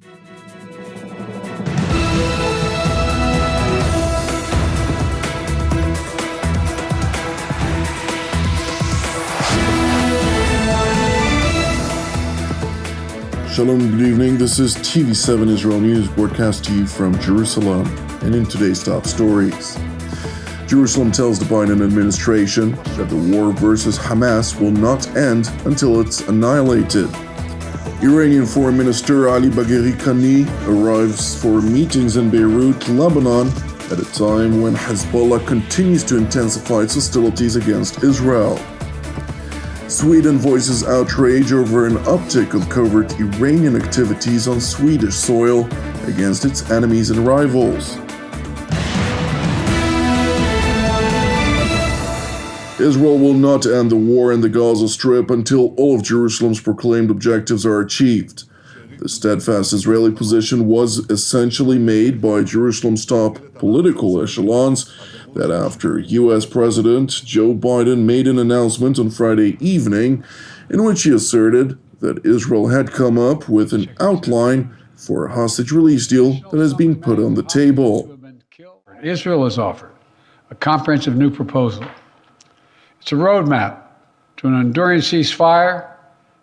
Shalom, good evening. This is TV7 Israel News, broadcast to you from Jerusalem. And in today's top stories, Jerusalem tells the Biden administration that the war versus Hamas will not end until it's annihilated. Iranian Foreign Minister Bagheri Kani arrives for meetings in Beirut, Lebanon, at a time when Hezbollah continues to intensify its hostilities against Israel. Sweden voices outrage over an uptick of covert Iranian activities on Swedish soil against its enemies and rivals. Israel will not end the war in the Gaza Strip until all of Jerusalem's proclaimed objectives are achieved. The steadfast Israeli position was essentially made by Jerusalem's top political echelons that after U.S. President Joe Biden made an announcement on Friday evening in which he asserted that Israel had come up with an outline for a hostage release deal that has been put on the table. Israel has offered a comprehensive new proposal. It's a roadmap to an enduring ceasefire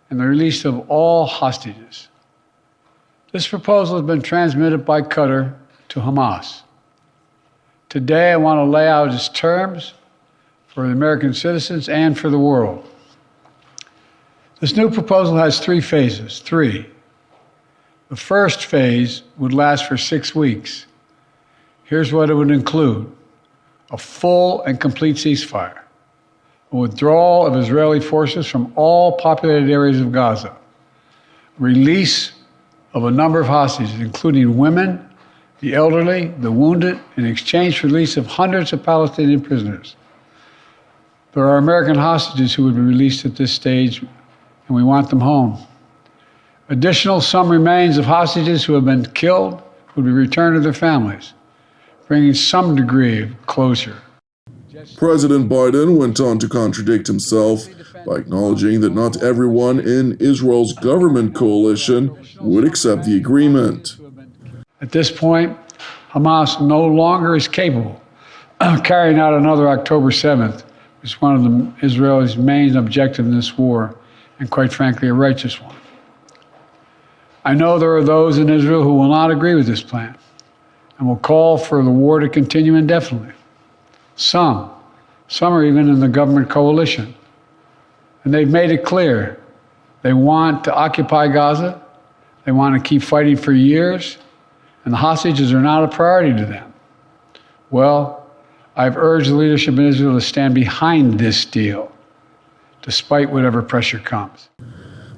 and the release of all hostages. This proposal has been transmitted by Qatar to Hamas. Today, I want to lay out its terms for the American citizens and for the world. This new proposal has three phases. The first phase would last for 6 weeks. Here's what it would include: a full and complete ceasefire, a withdrawal of Israeli forces from all populated areas of Gaza, release of a number of hostages, including women, the elderly, the wounded, in exchange for release of hundreds of Palestinian prisoners. There are American hostages who would be released at this stage, and we want them home. Additional, some remains of hostages who have been killed would be returned to their families, bringing some degree of closure. President Biden went on to contradict himself by acknowledging that not everyone in Israel's government coalition would accept the agreement. At this point, Hamas no longer is capable of carrying out another October 7th, which is one of Israel's main objectives in this war, and quite frankly, a righteous one. I know there are those in Israel who will not agree with this plan and will call for the war to continue indefinitely. Some are even in the government coalition. And they've made it clear they want to occupy Gaza, they want to keep fighting for years, and the hostages are not a priority to them. Well, I've urged the leadership in Israel to stand behind this deal, despite whatever pressure comes.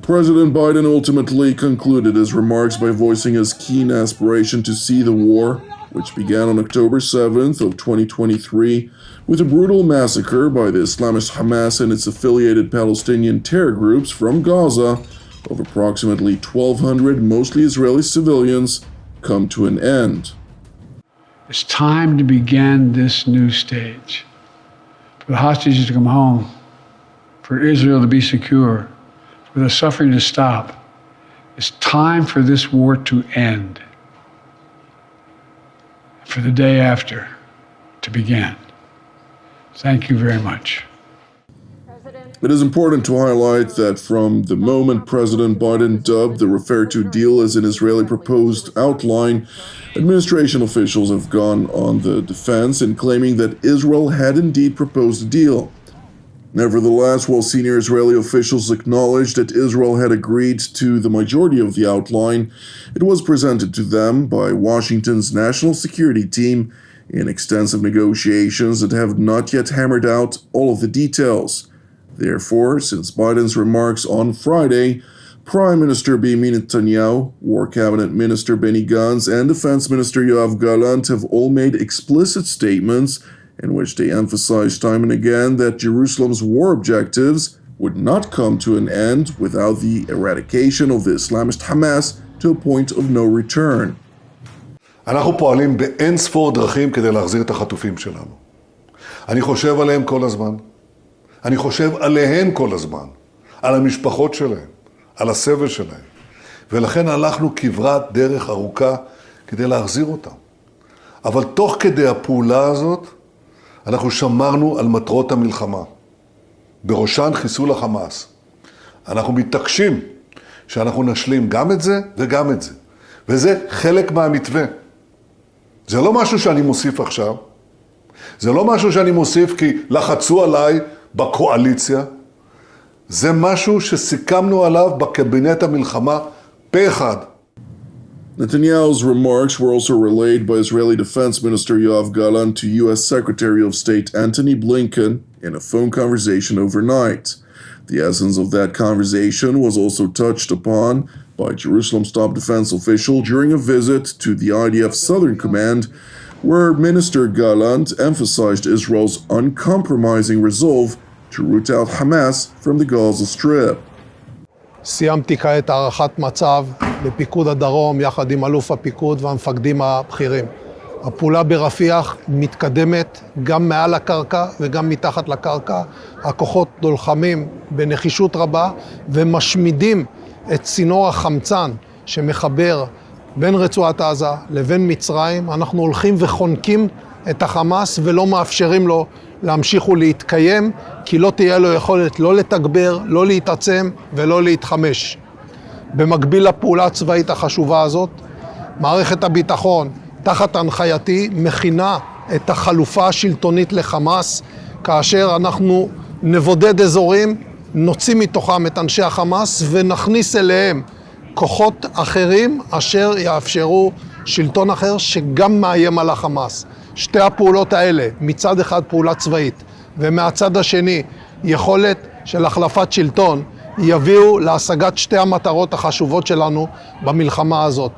President Biden ultimately concluded his remarks by voicing his keen aspiration to see the war, which began on October 7th of 2023, with a brutal massacre by the Islamist Hamas and its affiliated Palestinian terror groups from Gaza of approximately 1,200 mostly Israeli civilians, come to an end. It's time to begin this new stage, for the hostages to come home, for Israel to be secure, for the suffering to stop. It's time for this war to end, for the day after to begin. Thank you very much. It is important to highlight that from the moment President Biden dubbed the referred to deal as an Israeli proposed outline, administration officials have gone on the defense in claiming that Israel had indeed proposed a deal. Nevertheless, while senior Israeli officials acknowledged that Israel had agreed to the majority of the outline, it was presented to them by Washington's national security team in extensive negotiations that have not yet hammered out all of the details. Therefore, since Biden's remarks on Friday, Prime Minister Benjamin Netanyahu, War Cabinet Minister Benny Gantz, and Defense Minister Yoav Gallant have all made explicit statements in which they emphasized time and again that Jerusalem's war objectives would not come to an end without the eradication of the Islamist Hamas to a point of no return. אנחנו פועלים באין ספור דרכים כדי להחזיר את החטופים שלנו. אני חושב עליהם כל הזמן. אני חושב עליהן כל הזמן. על המשפחות שלהם, על הסבל שלהם. ולכן הלכנו כברת דרך ארוכה כדי להחזיר אותם. אבל תוך כדי הפעולה הזאת, אנחנו שמרנו על מטרות המלחמה. בראשן חיסול החמאס. אנחנו מתעקשים שאנחנו נשלים גם את זה וגם את זה. וזה חלק מהמתווה. זה לא משהו שאני מוסיף עכשיו. זה לא משהו שאני מוסיף כי לחצו עליי בקואליציה. זה משהו שסיכמנו עליו בקבינט המלחמה פה אחד. Netanyahu's remarks were also relayed by Israeli Defense Minister Yoav Gallant to U.S. Secretary of State Antony Blinken in a phone conversation overnight. The essence of that conversation was also touched upon by Jerusalem's top defense official during a visit to the IDF Southern Command, where Minister Gallant emphasized Israel's uncompromising resolve to root out Hamas from the Gaza Strip. סיימתי כעת הערכת מצב בפיקוד הדרום יחד עם אלוף הפיקוד והמפקדים הבכירים. הפעולה ברפיח מתקדמת גם מעל הקרקע וגם מתחת לקרקע. הכוחות דולחמים בנחישות רבה ומשמידים את צינור החמצן שמחבר בין רצועת עזה לבין מצרים. אנחנו הולכים וחונקים את החמאס ולא מאפשרים לו להמשיך ולהתקיים, כי לא תהיה לו יכולת לא לתגבר, לא להתעצם ולא להתחמש. במקביל לפעולה הצבאית החשובה הזאת, מערכת הביטחון, תחת הנחייתי, מכינה את החלופה השלטונית לחמאס, כאשר אנחנו נבודד אזורים, נוציא מתוכם את אנשי החמאס ונכניס אליהם כוחות אחרים אשר יאפשרו שלטון אחר שגם מאיים על החמאס. שתי הפעולות האלה, מצד אחד פעולה צבאית ומהצד השני יכולת של החלפת שלטון, יביאו להשגת שתי המטרות החשובות שלנו במלחמה הזאת.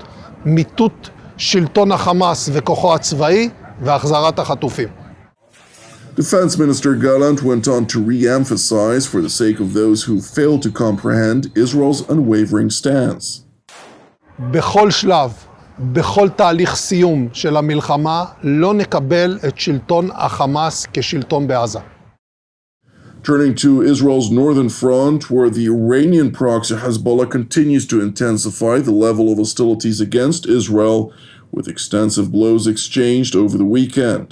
מיטוט שלטון החמאס וכוחו הצבאי והחזרת החטופים. Defense Minister Gallant went on to re-emphasize, for the sake of those who fail to comprehend, Israel's unwavering stance. בכל שלב, בכל תהליך סיום של המלחמה, לא נקבל את שלטון החמאס כשלטון בעזה. Turning to Israel's northern front, where the Iranian proxy Hezbollah continues to intensify the level of hostilities against Israel, with extensive blows exchanged over the weekend.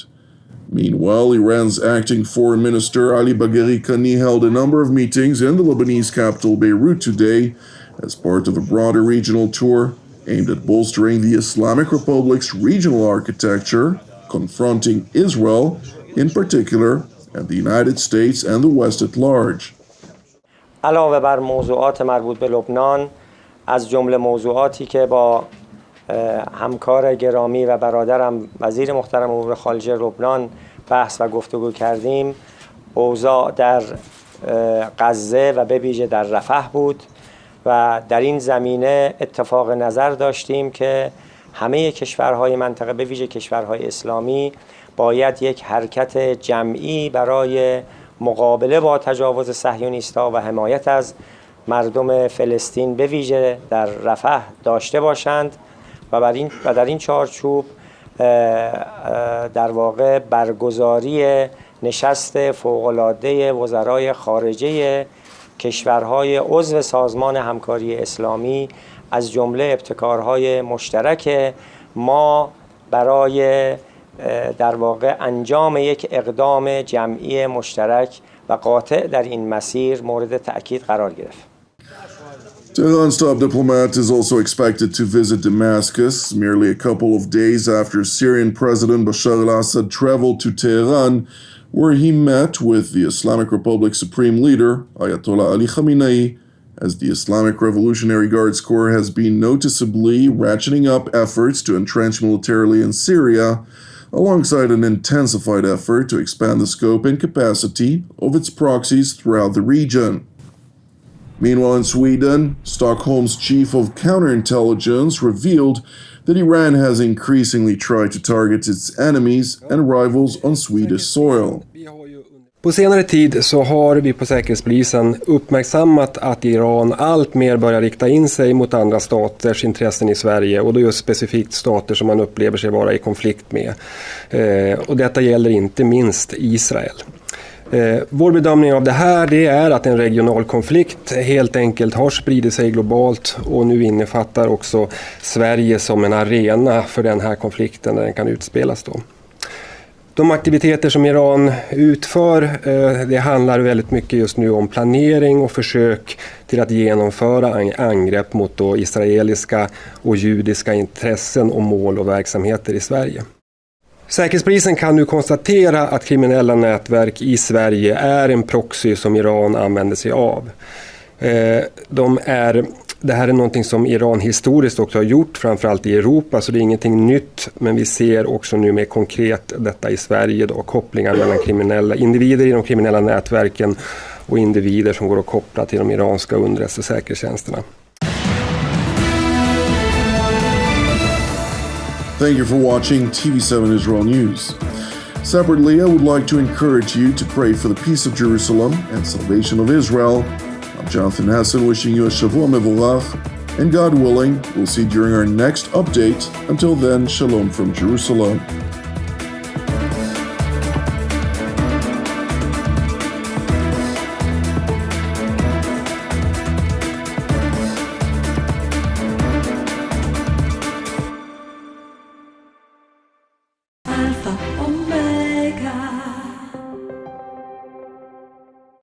Meanwhile, Iran's acting foreign minister Ali Bagheri Kani held a number of meetings in the Lebanese capital Beirut today as part of a broader regional tour aimed at bolstering the Islamic Republic's regional architecture, confronting Israel in particular, and the United States and the West at large. علاوه بر موضوعات مربوط به لبنان، از جمله موضوعاتی که با همکار گرامی و برادرم وزیر محترم امور خارجه لبنان بحث و گفتگو کردیم، اوضاع در غزه و به ویژه در رفح بود و در این زمینه اتفاق نظر داشتیم که همه کشورهای منطقه به ویژه کشورهای اسلامی باید یک حرکت جمعی برای مقابله با تجاوز صهیونیست‌ها و حمایت از مردم فلسطین به ویژه در رفح داشته باشند و در این چارچوب در واقع برگزاری نشست فوق‌العاده وزرای خارجه کشورهای عضو سازمان همکاری اسلامی از جمله ابتکارهای مشترک ما برای در واقع انجام یک اقدام جمعی مشترک و قاطع در این مسیر مورد تأکید قرار گرفت. Tehran's top diplomat is also expected to visit Damascus merely a couple of days after Syrian President Bashar al-Assad traveled to Tehran, where he met with the Islamic Republic's supreme leader, Ayatollah Ali Khamenei, as the Islamic Revolutionary Guards Corps has been noticeably ratcheting up efforts to entrench militarily in Syria, alongside an intensified effort to expand the scope and capacity of its proxies throughout the region. Meanwhile, in Sweden, Stockholm's chief of counterintelligence revealed that Iran has increasingly tried to target its enemies and rivals on Swedish soil. På senare tid så har vi på Säkerhetspolisen uppmärksammat att Iran allt mer börjar rikta in sig mot andra staters intressen i Sverige, och då just specifikt stater som man upplever sig vara i konflikt med. Och detta gäller inte minst Israel. Vår bedömning av det här det är att en regional konflikt helt enkelt har spridit sig globalt och nu innefattar också Sverige som en arena för den här konflikten där den kan utspelas då. De aktiviteter som Iran utför, det handlar väldigt mycket just nu om planering och försök till att genomföra angrepp mot då israeliska och judiska intressen och mål och verksamheter i Sverige. Säkerhetspolisen kan nu konstatera att kriminella nätverk i Sverige är en proxy som Iran använder sig av. Det här är någonting som Iran historiskt också har gjort, framförallt i Europa, så det är ingenting nytt. Men vi ser också nu mer konkret detta i Sverige då, kopplingar mellan kriminella individer i de kriminella nätverken och individer som går att koppla till de iranska underrättelse- och säkerhetstjänsterna. Thank you for watching TV7 Israel News. Separately, I would like to encourage you to pray for the peace of Jerusalem and salvation of Israel. I'm Jonathan Hassan wishing you a Shavua Mevorach, and God willing, we'll see you during our next update. Until then, Shalom from Jerusalem.